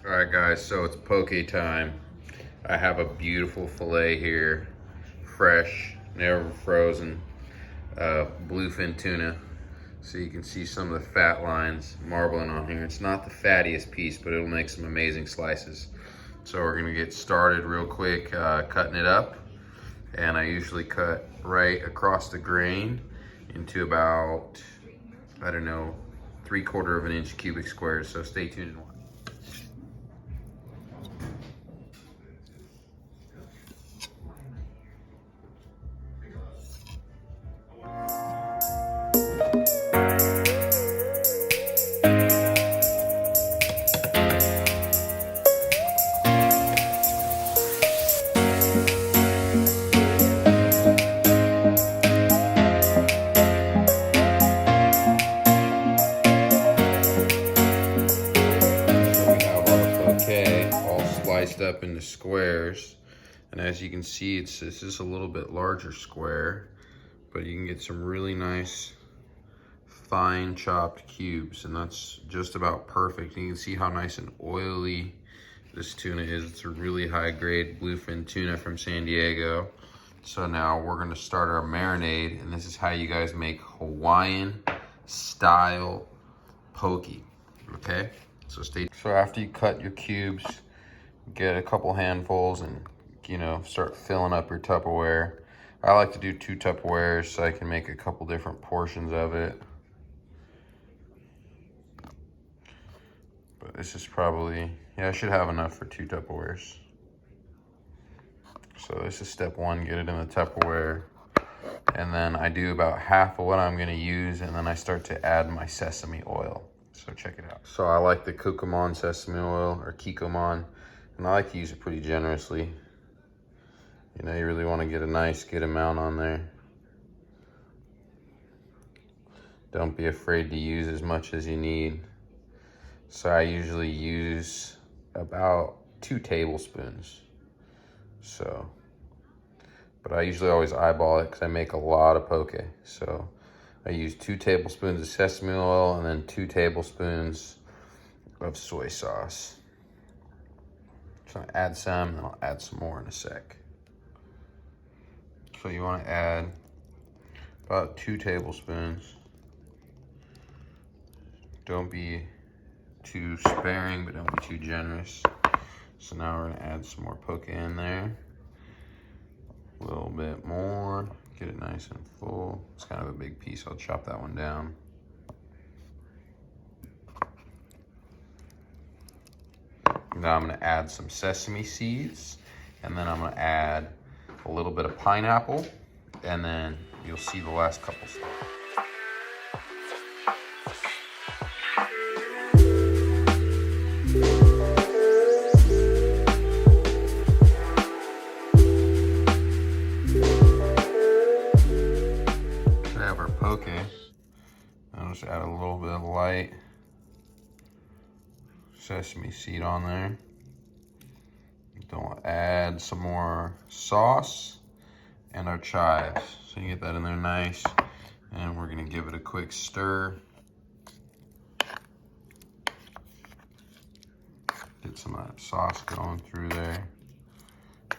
All right, guys, so it's poke time. I have a beautiful fillet here, fresh, never frozen, bluefin tuna. So you can see some of the fat lines marbling on here. It's not the fattiest piece, but it'll make some amazing slices. So we're gonna get started real quick, cutting it up. And I usually cut right across the grain into about, I don't know, 3/4 of an inch cubic squares. So stay tuned and watch. All sliced up into squares, and as you can see, this is a little bit larger square, but you can get some really nice fine chopped cubes, and that's just about perfect. You can see how nice and oily this tuna is. It's a really high grade bluefin tuna from San Diego. So now we're gonna start our marinade, and this is how you guys make Hawaiian style poke, okay? So after you cut your cubes, get a couple handfuls and, start filling up your Tupperware. I like to do 2 Tupperwares so I can make a couple different portions of it. But this is probably, I should have enough for 2 Tupperwares. So this is step 1, get it in the Tupperware. And then I do about half of what I'm gonna use, and then I start to add my sesame oil. So check it out. So I like the Kikkoman sesame oil, or Kikkoman, and I like to use it pretty generously. You really want to get a nice good amount on there. Don't be afraid to use as much as you need. So I usually use about 2 tablespoons. But I usually always eyeball it because I make a lot of poke. So I use 2 tablespoons of sesame oil and then 2 tablespoons of soy sauce. So I add some, and I'll add some more in a sec. So you want to add about 2 tablespoons. Don't be too sparing, but don't be too generous. So now we're gonna add some more poke in there. A little bit more, get it nice and full. It's kind of a big piece, I'll chop that one down. Now I'm gonna add some sesame seeds, and then I'm gonna add a little bit of pineapple, and then you'll see the last couple steps. We have our poke. I'll just add a little bit of light sesame seed on there. Don't add some more sauce and our chives. So you get that in there nice, and we're gonna give it a quick stir. Get some of that sauce going through there.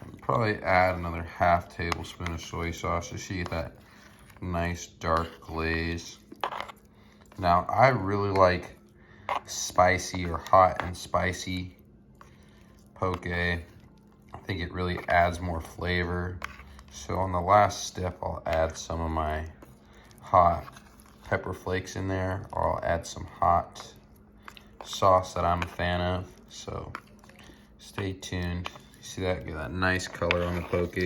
And probably add another ½ tablespoon of soy sauce just so you get that nice dark glaze. Now I really like spicy or hot and spicy poke. I think it really adds more flavor. So on the last step, I'll add some of my hot pepper flakes in there, or I'll add some hot sauce that I'm a fan of. So stay tuned. You see that? Get that nice color on the poke.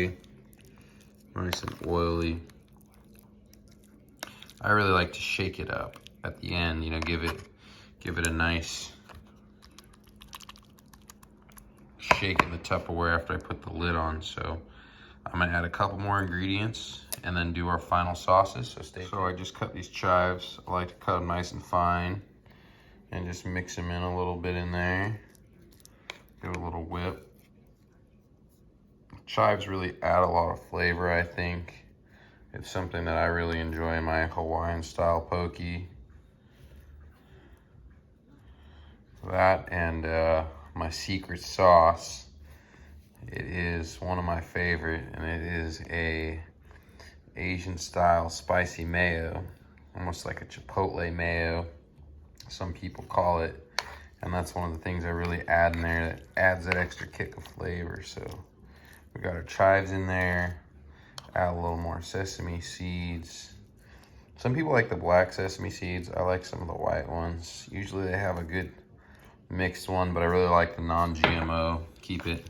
Nice and oily. I really like to shake it up at the end, give it a nice shake in the Tupperware after I put the lid on. So I'm gonna add a couple more ingredients and then do our final sauces. So I just cut these chives. I like to cut them nice and fine and just mix them in a little bit in there. Give it a little whip. Chives really add a lot of flavor, I think. It's something that I really enjoy in my Hawaiian style poke. That and my secret sauce. It is one of my favorite, and it is a Asian style spicy mayo, almost like a chipotle mayo, some people call it. And that's one of the things I really add in there that adds that extra kick of flavor. So we got our chives in there, add a little more sesame seeds. Some people like the black sesame seeds. I like some of the white ones. Usually they have a good mixed one, but I really like the non-GMO. Keep it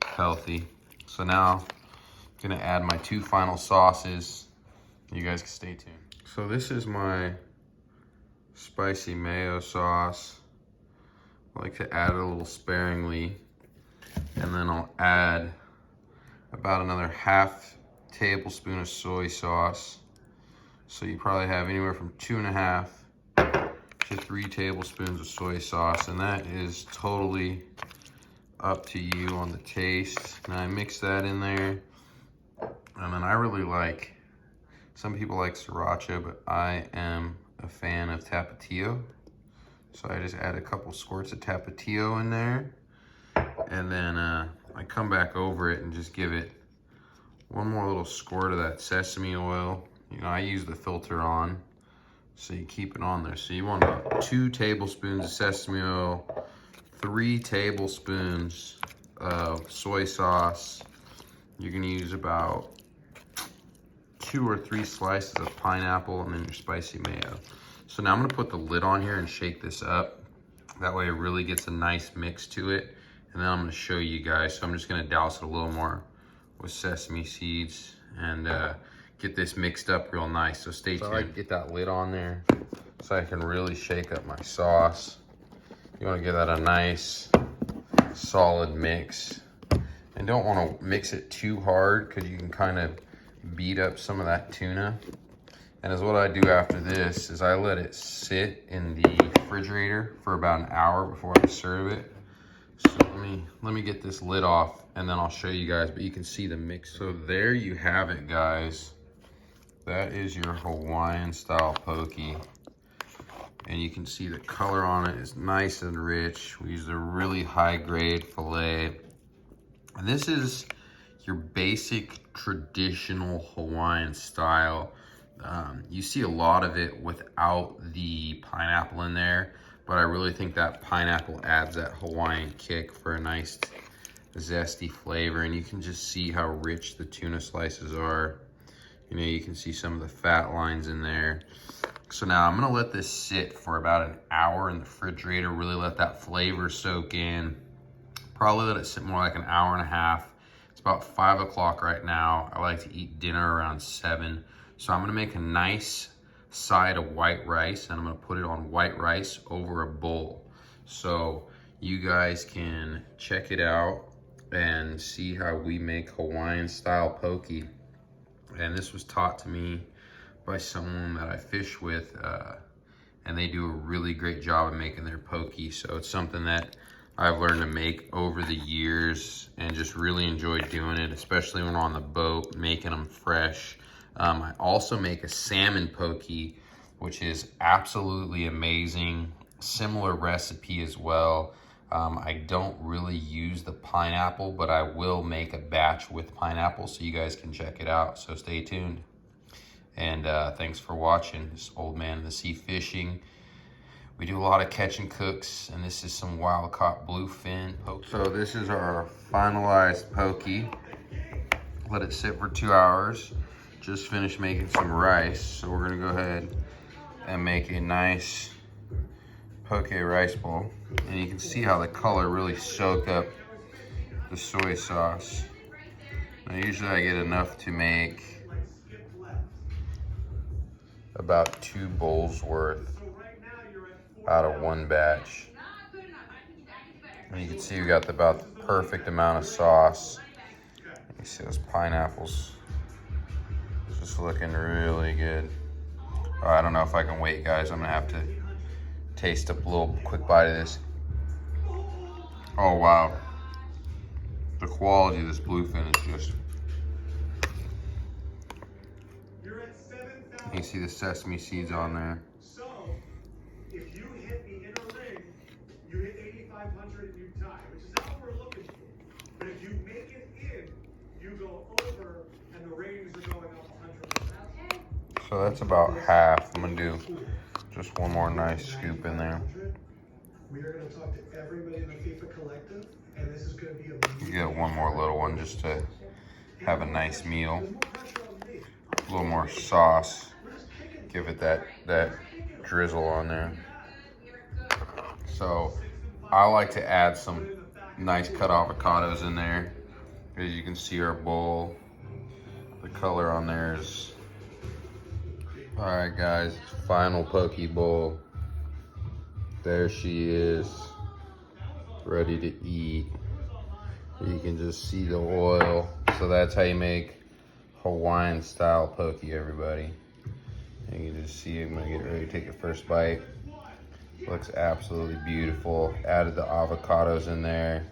healthy. So now I'm gonna add my 2 final sauces. You guys can stay tuned. So this is my spicy mayo sauce. I like to add it a little sparingly, and then I'll add about another ½ tablespoon of soy sauce. So you probably have anywhere from 2½ to 3 tablespoons of soy sauce, and that is totally up to you on the taste. Now I mix that in there, and then I really like, some people like sriracha, but I am a fan of Tapatio. So I just add a couple squirts of Tapatio in there, and then I come back over it and just give it one more little squirt of that sesame oil. You know, I use the filter on, so you keep it on there. So you want about 2 tablespoons of sesame oil, 3 tablespoons of soy sauce. You're gonna use about 2 or 3 slices of pineapple, and then your spicy mayo. So now I'm gonna put the lid on here and shake this up. That way it really gets a nice mix to it. And then I'm gonna show you guys. So I'm just gonna douse it a little more with sesame seeds and get this mixed up real nice. So stay tuned. I like to get that lid on there so I can really shake up my sauce. You wanna give that a nice solid mix. And don't wanna mix it too hard, because you can kind of beat up some of that tuna. And as what I do after this is I let it sit in the refrigerator for about an hour before I serve it. So let me get this lid off, and then I'll show you guys, but you can see the mix. So there you have it, guys. That is your Hawaiian style poke. And you can see the color on it is nice and rich. We use a really high grade filet. And this is your basic traditional Hawaiian style. You see a lot of it without the pineapple in there, but I really think that pineapple adds that Hawaiian kick for a nice zesty flavor. And you can just see how rich the tuna slices are. You know, you can see some of the fat lines in there. So now I'm gonna let this sit for about an hour in the refrigerator, really let that flavor soak in. Probably let it sit more like an hour and a half. It's about 5 o'clock right now. I like to eat dinner around 7. So I'm gonna make a nice side of white rice, and I'm gonna put it on white rice over a bowl. So you guys can check it out and see how we make Hawaiian style poke. And this was taught to me by someone that I fish with, and they do a really great job of making their poke. So it's something that I've learned to make over the years and just really enjoy doing it, especially when we're on the boat, making them fresh. I also make a salmon poke, which is absolutely amazing. Similar recipe as well. I don't really use the pineapple, but I will make a batch with pineapple, so you guys can check it out. So stay tuned. And thanks for watching this Old Man in the Sea Fishing. We do a lot of catch and cooks, and this is some wild caught bluefin poke. So this is our finalized poke. Let it sit for 2 hours. Just finished making some rice, so we're gonna go ahead and make a nice poke rice bowl. And you can see how the color really soaked up the soy sauce. Now usually I get enough to make about 2 bowls worth out of 1 batch. And you can see we got about the perfect amount of sauce. You see those pineapples just looking really good. Oh, I don't know if I can wait, guys. I'm gonna have to taste a little quick bite of this. Oh wow, the quality of this bluefin is just, you can see the sesame seeds on there. So if you hit the inner ring, you hit 8,500 and you So that's about half. I'm gonna do just one more nice scoop in there. We are going to talk to everybody in the FIFA collective, and this is going to be a You get one more little one just to have a nice meal. A little more sauce. Give it that drizzle on there. So I like to add some nice cut avocados in there. As you can see our bowl, the color on there is, all right guys, final poke bowl. There she is, ready to eat. You can just see the oil. So that's how you make Hawaiian style poke, everybody. And you can just see I'm gonna get ready to take the first bite. Looks absolutely beautiful. Added the avocados in there.